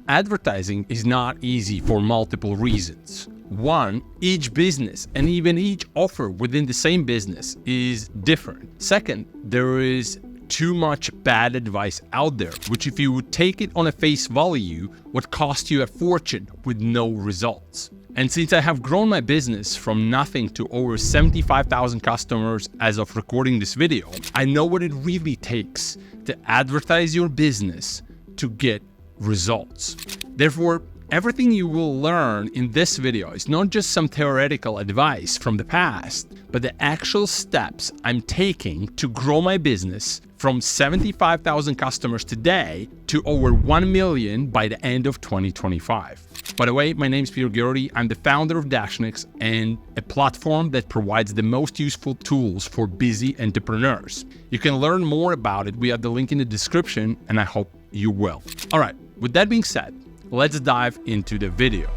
Advertising is not easy for multiple reasons. One, each business and even each offer within the same business is different. Second, there is too much bad advice out there, which if you would take it on a face value, would cost you a fortune with no results. And since I have grown my business from nothing to over 75,000 customers as of recording this video, I know what it really takes to advertise your business to get results. Therefore, everything you will learn in this video is not just some theoretical advice from the past, but the actual steps I'm taking to grow my business from 75,000 customers today to over 1 million by the end of 2025. By the way, my name is Peter Geraghty. I'm the founder of Dashnix and a platform that provides the most useful tools for busy entrepreneurs. You can learn more about it via the link in the description, and I hope you will. All right, with that being said, let's dive into the video.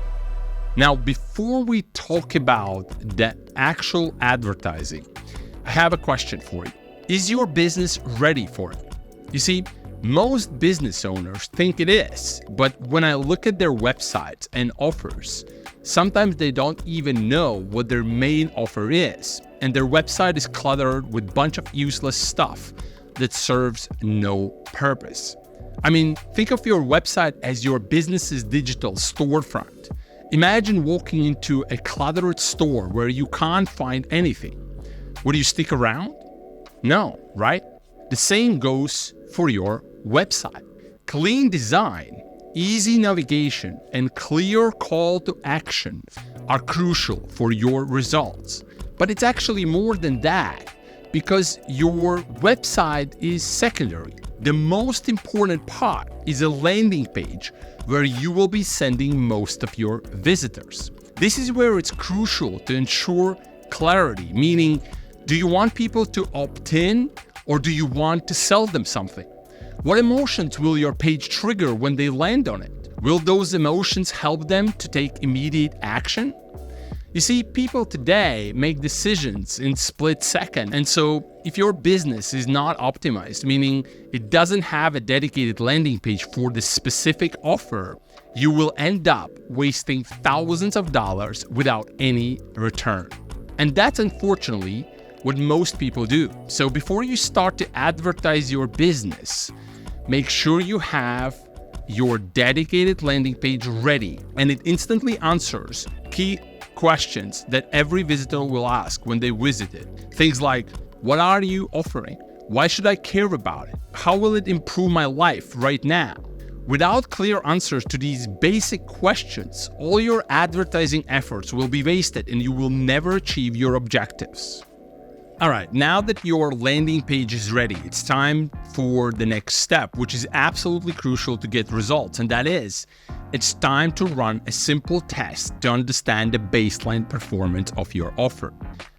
Now, before we talk about the actual advertising, I have a question for you. Is your business ready for it? You see, most business owners think it is, but when I look at their websites and offers, sometimes they don't even know what their main offer is, and their website is cluttered with a bunch of useless stuff that serves no purpose. I mean, think of your website as your business's digital storefront. Imagine walking into a cluttered store where you can't find anything. Would you stick around? No, right? The same goes for your website. Clean design, easy navigation, and clear call to action are crucial for your results. But it's actually more than that, because your website is secondary. The most important part is a landing page where you will be sending most of your visitors. This is where it's crucial to ensure clarity, meaning, do you want people to opt in or do you want to sell them something? What emotions will your page trigger when they land on it? Will those emotions help them to take immediate action? You see, people today make decisions in split second. And so if your business is not optimized, meaning it doesn't have a dedicated landing page for the specific offer, you will end up wasting thousands of dollars without any return. And that's unfortunately what most people do. So before you start to advertise your business, make sure you have your dedicated landing page ready and it instantly answers key questions that every visitor will ask when they visit it. Things like, what are you offering? Why should I care about it? How will it improve my life right now? Without clear answers to these basic questions, all your advertising efforts will be wasted and you will never achieve your objectives. All right, now that your landing page is ready, it's time for the next step, which is absolutely crucial to get results, and that is, it's time to run a simple test to understand the baseline performance of your offer.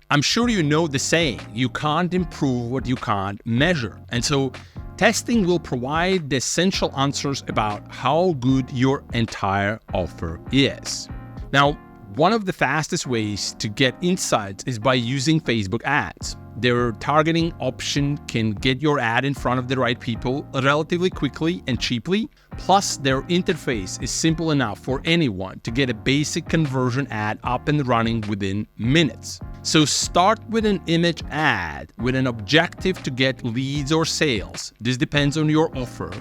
I'm sure you know the saying, you can't improve what you can't measure. And so testing will provide the essential answers about how good your entire offer is. Now, one of the fastest ways to get insights is by using Facebook ads. Their targeting option can get your ad in front of the right people relatively quickly and cheaply. Plus, their interface is simple enough for anyone to get a basic conversion ad up and running within minutes. So start with an image ad with an objective to get leads or sales. This depends on your offer.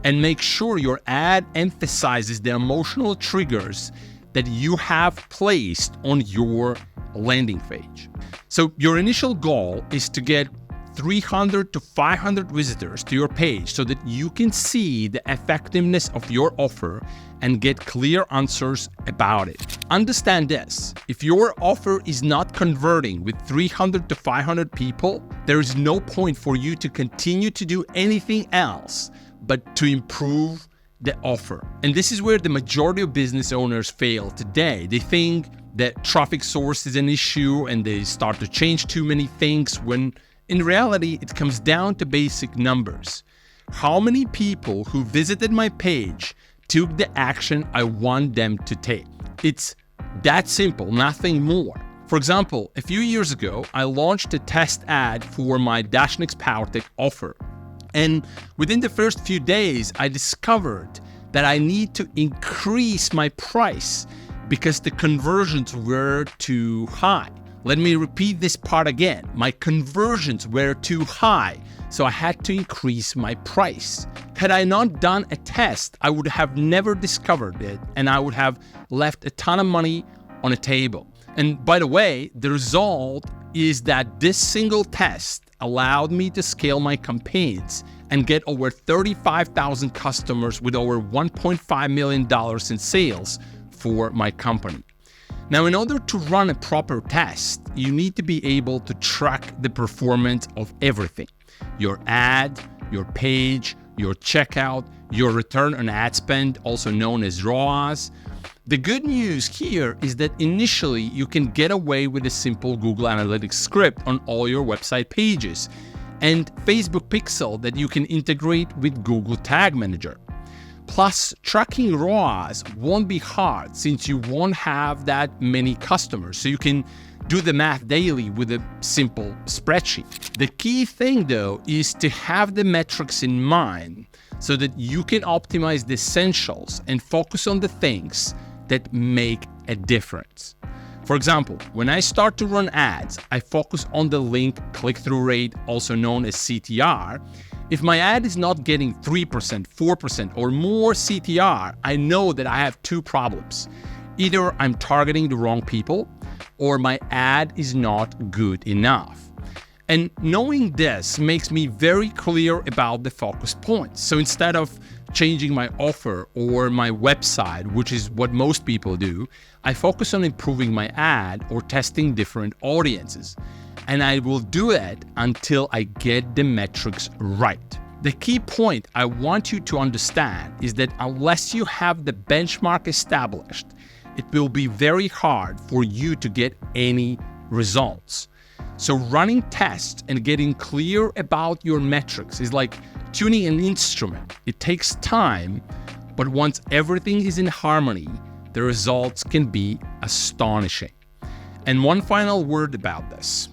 And make sure your ad emphasizes the emotional triggers that you have placed on your landing page. So your initial goal is to get 300 to 500 visitors to your page so that you can see the effectiveness of your offer and get clear answers about it. Understand this, if your offer is not converting with 300 to 500 people, there is no point for you to continue to do anything else but to improve the offer. And this is where the majority of business owners fail today. They think that traffic source is an issue and they start to change too many things when in reality it comes down to basic numbers. How many people who visited my page took the action I want them to take? It's that simple, nothing more. For example, a few years ago, I launched a test ad for my Dashnix PowerTech offer. And within the first few days, I discovered that I need to increase my price because the conversions were too high. Let me repeat this part again. My conversions were too high, so I had to increase my price. Had I not done a test, I would have never discovered it, and I would have left a ton of money on a table. And by the way, the result is that this single test allowed me to scale my campaigns and get over 35,000 customers with over $1.5 million in sales for my company. Now, in order to run a proper test, you need to be able to track the performance of everything. Your ad, your page, your checkout, your return on ad spend, also known as ROAS. The good news here is that initially you can get away with a simple Google Analytics script on all your website pages and Facebook Pixel that you can integrate with Google Tag Manager. Plus, tracking ROAS won't be hard since you won't have that many customers, so you can do the math daily with a simple spreadsheet. The key thing though is to have the metrics in mind so that you can optimize the essentials and focus on the things that make a difference. For example, when I start to run ads, I focus on the link click-through rate, also known as CTR. If my ad is not getting 3%, 4%, or more CTR, I know that I have two problems. Either I'm targeting the wrong people, or my ad is not good enough. And knowing this makes me very clear about the focus points. So instead of changing my offer or my website, which is what most people do, I focus on improving my ad or testing different audiences. And I will do it until I get the metrics right. The key point I want you to understand is that unless you have the benchmark established, it will be very hard for you to get any results. So running tests and getting clear about your metrics is like tuning an instrument. It takes time, but once everything is in harmony, the results can be astonishing. And one final word about this.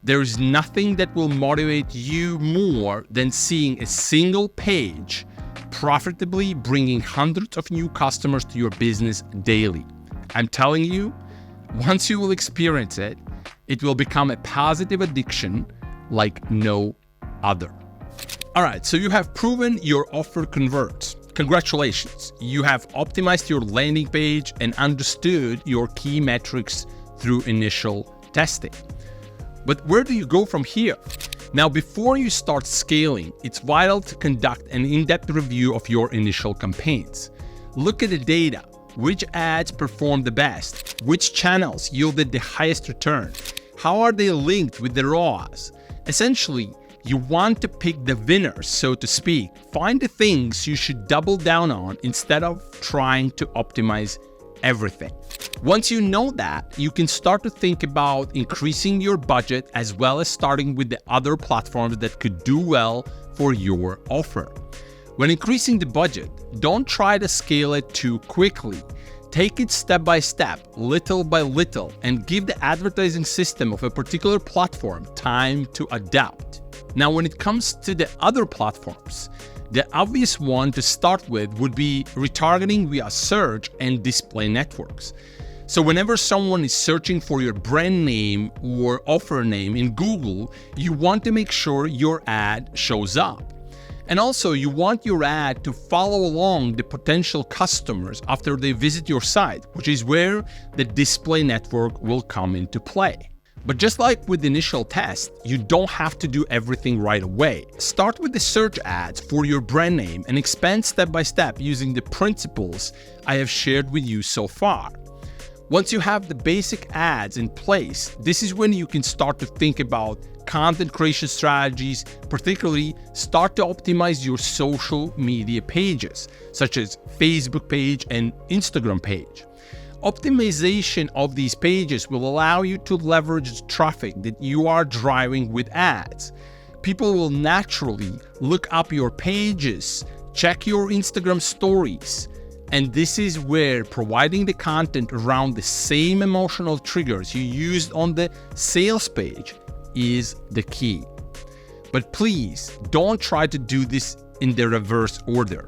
There is nothing that will motivate you more than seeing a single page profitably bringing hundreds of new customers to your business daily. I'm telling you, once you will experience it, it will become a positive addiction like no other. All right, so you have proven your offer converts. Congratulations. You have optimized your landing page and understood your key metrics through initial testing. But where do you go from here? Now, before you start scaling, it's vital to conduct an in-depth review of your initial campaigns. Look at the data. Which ads performed the best? Which channels yielded the highest return? How are they linked with the ROAS? Essentially, you want to pick the winners, so to speak. Find the things you should double down on instead of trying to optimize everything. Once you know that, you can start to think about increasing your budget as well as starting with the other platforms that could do well for your offer. When increasing the budget, don't try to scale it too quickly. Take it step by step, little by little, and give the advertising system of a particular platform time to adapt. Now, when it comes to the other platforms, the obvious one to start with would be retargeting via search and display networks. So whenever someone is searching for your brand name or offer name in Google, you want to make sure your ad shows up. And also, you want your ad to follow along the potential customers after they visit your site, which is where the display network will come into play. But just like with the initial test, you don't have to do everything right away. Start with the search ads for your brand name and expand step by step using the principles I have shared with you so far. Once you have the basic ads in place, this is when you can start to think about content creation strategies, particularly start to optimize your social media pages, such as Facebook page and Instagram page. Optimization of these pages will allow you to leverage the traffic that you are driving with ads. People will naturally look up your pages, check your Instagram stories, and this is where providing the content around the same emotional triggers you used on the sales page is the key. But please don't try to do this in the reverse order.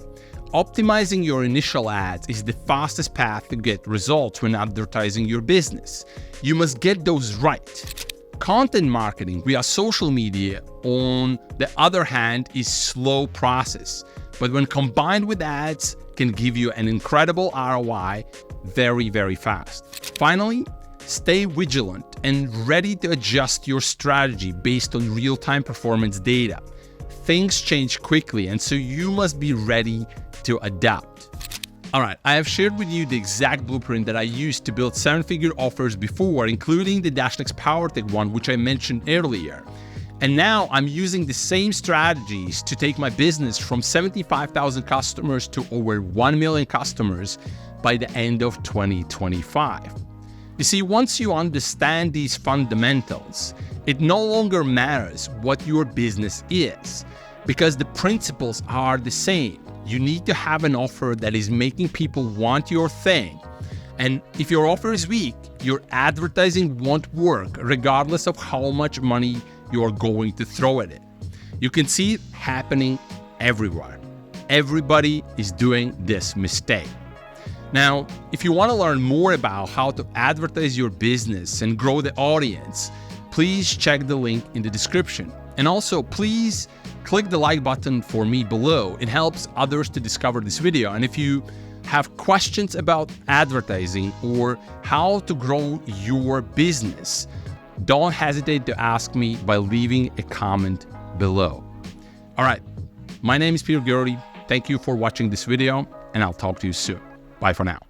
Optimizing your initial ads is the fastest path to get results when advertising your business. You must get those right. Content marketing via social media, on the other hand, is slow process, but when combined with ads, can give you an incredible ROI very, very fast. Finally, stay vigilant and ready to adjust your strategy based on real-time performance data. Things change quickly, and so you must be ready to adapt. All right, I have shared with you the exact blueprint that I used to build 7-figure offers before, including the Dashnext PowerTech one, which I mentioned earlier. And now I'm using the same strategies to take my business from 75,000 customers to over 1 million customers by the end of 2025. You see, once you understand these fundamentals, it no longer matters what your business is, because the principles are the same. You need to have an offer that is making people want your thing. And if your offer is weak, your advertising won't work regardless of how much money you're going to throw at it. You can see it happening everywhere. Everybody is doing this mistake. Now, if you want to learn more about how to advertise your business and grow the audience, please check the link in the description. And also, please click the like button for me below. It helps others to discover this video. And if you have questions about advertising or how to grow your business, don't hesitate to ask me by leaving a comment below. All right, my name is Peter Gerty. Thank you for watching this video, and I'll talk to you soon. Bye for now.